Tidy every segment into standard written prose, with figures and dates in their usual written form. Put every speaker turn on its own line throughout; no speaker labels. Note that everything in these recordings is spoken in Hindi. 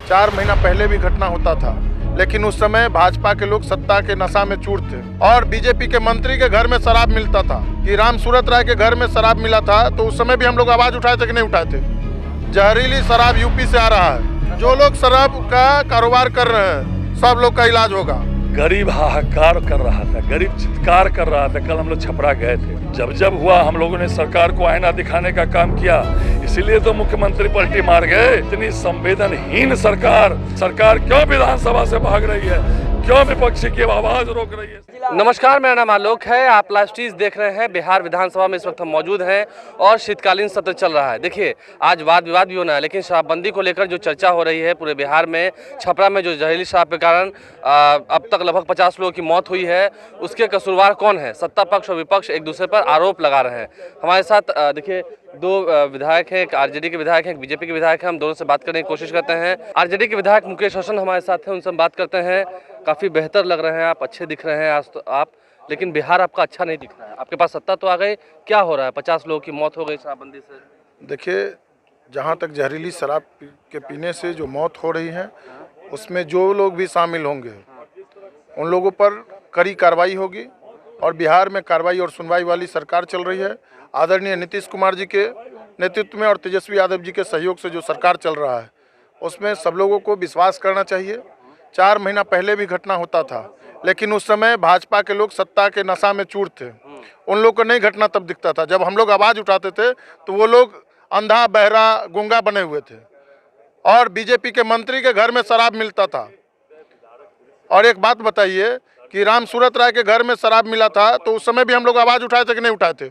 4 महीना पहले भी घटना होता था, लेकिन उस समय भाजपा के लोग सत्ता के नशा में चूर थे और बीजेपी के मंत्री के घर में शराब मिलता था कि राम सूरत राय के घर में शराब मिला था, तो उस समय भी हम लोग आवाज उठाए थे कि नहीं उठाए थे। जहरीली शराब यूपी से आ रहा है, जो लोग शराब का कारोबार कर रहे हैं सब लोग का इलाज होगा।
गरीब हाहाकार कर रहा था, गरीब चित्कार कर रहा था। कल हम लोग छपरा गए थे, जब हुआ हम लोगों ने सरकार को आईना दिखाने का काम किया, इसीलिए तो मुख्यमंत्री पलटी मार गए। इतनी संवेदनहीन सरकार क्यों विधानसभा से भाग रही है, क्यों विपक्षी की आवाज रोक रही है।
नमस्कार, मेरा नाम आलोक है। आप लाइव स्ट्रीज देख रहे हैं। बिहार विधानसभा में इस वक्त हम मौजूद हैं और शीतकालीन सत्र चल रहा है। देखिए, आज वाद विवाद भी होना है, लेकिन शराबबंदी को लेकर जो चर्चा हो रही है पूरे बिहार में, छपरा में जो जहरीली शराब के कारण अब तक लगभग 50 लोगों की मौत हुई है, उसके कसूरवार कौन है? सत्ता पक्ष और विपक्ष एक दूसरे पर आरोप लगा रहे हैं। हमारे साथ देखिए 2 विधायक हैं, एक आरजेडी के विधायक हैं, एक बीजेपी के विधायक हैं। हम दोनों से बात करने की कोशिश करते हैं। आरजेडी के विधायक मुकेश रोशन हमारे साथ हैं, उनसे हम बात करते हैं। काफ़ी बेहतर लग रहे हैं आप, अच्छे दिख रहे हैं आज तो आप, लेकिन बिहार आपका अच्छा नहीं दिख रहा है। आपके पास सत्ता तो आ गई, क्या हो रहा है? 50 लोगों की मौत हो गई शराबबंदी से।
देखिए, जहाँ तक जहरीली शराब के पीने से जो मौत हो रही है, उसमें जो लोग भी शामिल होंगे उन लोगों पर कड़ी कार्रवाई होगी और बिहार में कार्रवाई और सुनवाई वाली सरकार चल रही है। आदरणीय नीतीश कुमार जी के नेतृत्व में और तेजस्वी यादव जी के सहयोग से जो सरकार चल रहा है, उसमें सब लोगों को विश्वास करना चाहिए। 4 महीना पहले भी घटना होता था, लेकिन उस समय भाजपा के लोग सत्ता के नशा में चूर थे। उन लोग को नहीं घटना तब दिखता था, जब हम लोग आवाज़ उठाते थे तो वो लोग अंधा बहरा गूंगा बने हुए थे और बीजेपी के मंत्री के घर में शराब मिलता था। और एक बात बताइए कि राम सूरत राय के घर में शराब मिला था, तो उस समय भी हम लोग आवाज़ उठाए थे कि नहीं उठाए थे।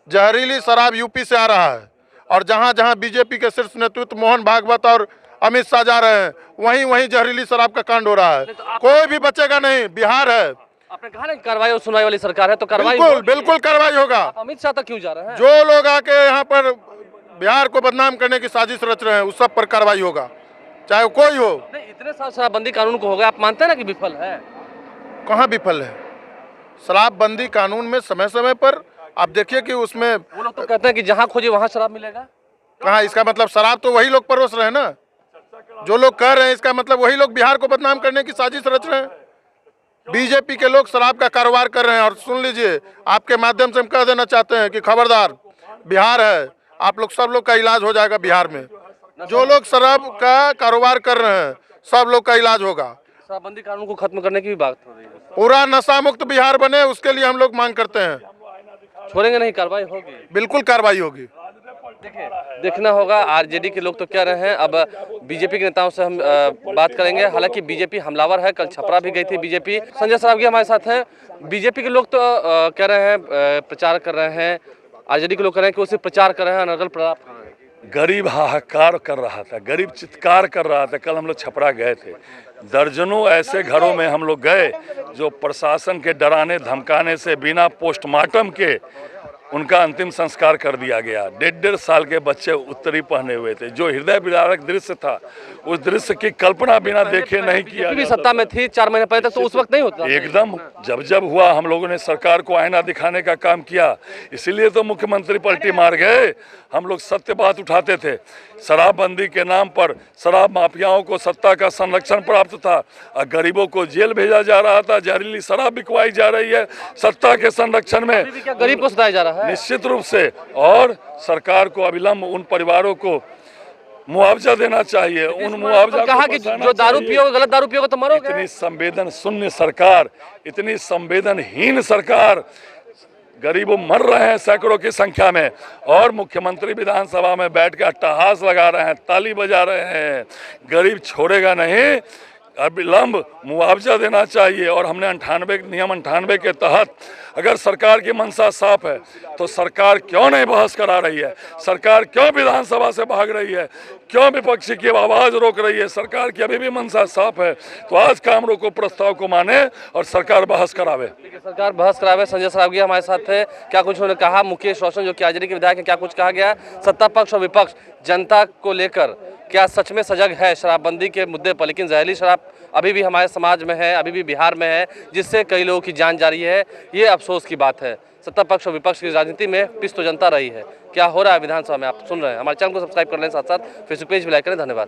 जहरीली शराब यूपी से आ रहा है और जहाँ जहाँ बीजेपी के शीर्ष नेतृत्व मोहन भागवत और अमित शाह जा रहे हैं, वहीं जहरीली शराब का कांड हो रहा है। कोई भी बचेगा नहीं, बिहार है।
आपने कहा ना कार्रवाई और सुनवाई वाली सरकार है, तो कार्रवाई
बिल्कुल कार्रवाई होगा।
अमित शाह तक क्यों जा रहे हैं?
जो लोग आके यहाँ पर बिहार को बदनाम करने की साजिश रच रहे हैं, उस सब पर कार्रवाई होगा, चाहे वो कोई हो।
नहीं, इतने साल शराबबंदी कानून को हो गया, आप मानते हैं ना कि विफल है?
कहाँ विफल है? शराबबंदी कानून में समय समय पर आप देखिए कि उसमें
वो लोग तो कहते हैं कि जहाँ खोजे वहाँ शराब मिलेगा।
कहाँ? इसका मतलब शराब तो वही लोग परोस रहे हैं ना, जो लोग कह रहे हैं। इसका मतलब वही लोग बिहार को बदनाम करने की साजिश रच रहे हैं। बीजेपी के लोग शराब का कारोबार कर रहे हैं। और सुन लीजिए, आपके माध्यम से हम कह देना चाहते हैं कि खबरदार, बिहार है, आप लोग सब लोग का इलाज हो जाएगा। बिहार में जो लोग शराब का कारोबार कर रहे हैं सब लोग का इलाज होगा।
शराबबंदी कानून को खत्म करने की भी बात हो रही है।
पूरा नशा मुक्त बिहार बने, उसके लिए हम लोग मांग करते हैं।
छोड़ेंगे नहीं, कार्रवाई होगी।
बिल्कुल कार्रवाई होगी।
देखिए, देखना होगा आरजेडी के लोग तो कह रहे हैं। अब बीजेपी के नेताओं से हम बात करेंगे। हालांकि बीजेपी हमलावर है, कल छपरा भी गई थी बीजेपी। संजय सरावगी हमारे साथ हैं। बीजेपी के लोग तो कह रहे हैं, प्रचार कर रहे हैं। आरजेडी के लोग कह रहे हैं कि वो सिर्फ प्रचार कर रहे हैं, अनर्गल प्रलाप कर रहे हैं।
गरीब हाहाकार कर रहा था, गरीब चित्कार कर रहा था। कल हम लोग छपरा गए थे, दर्जनों ऐसे घरों में हम लोग गए जो प्रशासन के डराने धमकाने से बिना पोस्टमार्टम के उनका अंतिम संस्कार कर दिया गया। 1.5 साल के बच्चे उत्तरी पहने हुए थे। जो हृदय विदारक दृश्य था, उस दृश्य की कल्पना बिना देखे नहीं किया।
भी सत्ता में थी 4 महीने पहले तक, तो उस वक्त नहीं होता।
एकदम जब हुआ हम लोगों ने सरकार को आईना दिखाने का काम किया, इसीलिए तो मुख्यमंत्री पलटी मार गए। हम लोग सत्य बात उठाते थे। शराबबंदी के नाम पर शराब माफियाओं को सत्ता का संरक्षण प्राप्त था और गरीबों को जेल भेजा जा रहा था। जहरीली शराब बिकवाई जा रही है सत्ता के संरक्षण में।
क्या गरीब को सताया जा रहा है?
निश्चित रूप से। और सरकार को अविलंब उन परिवारों को मुआवजा देना चाहिए। उन मुआवजा
कहा कि जो दारू पियोगे, गलत दारू पियोगे तो मरोगे।
इतनी संवेदन शून्य सरकार, इतनी संवेदनहीन सरकार, गरीबों मर रहे हैं सैकड़ों की संख्या में और मुख्यमंत्री विधानसभा में बैठ के अट्टहास लगा रहे हैं, ताली बजा रहे हैं। गरीब छोड़ेगा नहीं, अविलंब मुआवजा देना चाहिए। और हमने नियम 98 के तहत, अगर सरकार की मंशा साफ है तो सरकार क्यों नहीं बहस करा रही है? सरकार क्यों विधानसभा से भाग रही है? क्यों विपक्षी की आवाज़ रोक रही है? सरकार की अभी भी मंशा साफ है, तो आज काम रोको प्रस्ताव को माने और सरकार बहस करावे।
सरकार बहस करावे। संजय सरावगी हमारे साथ थे। क्या कुछ उन्होंने कहा? मुकेश रोशन जो कि आरजेडी के विधायक हैं, क्या कुछ कहा गया? सत्ता पक्ष और विपक्ष जनता को लेकर क्या सच में सजग है शराबबंदी के मुद्दे पर? लेकिन जहरीली शराब अभी भी हमारे समाज में है, अभी भी बिहार में है, जिससे कई लोगों की जान जा रही है। ये अफसोस की बात है। सत्ता पक्ष और विपक्ष की राजनीति में पिस तो जनता रही है। क्या हो रहा है विधानसभा में, आप सुन रहे हैं। हमारे चैनल को सब्सक्राइब कर लें, साथ साथ फेसबुक पेज भी लाइक करें। धन्यवाद।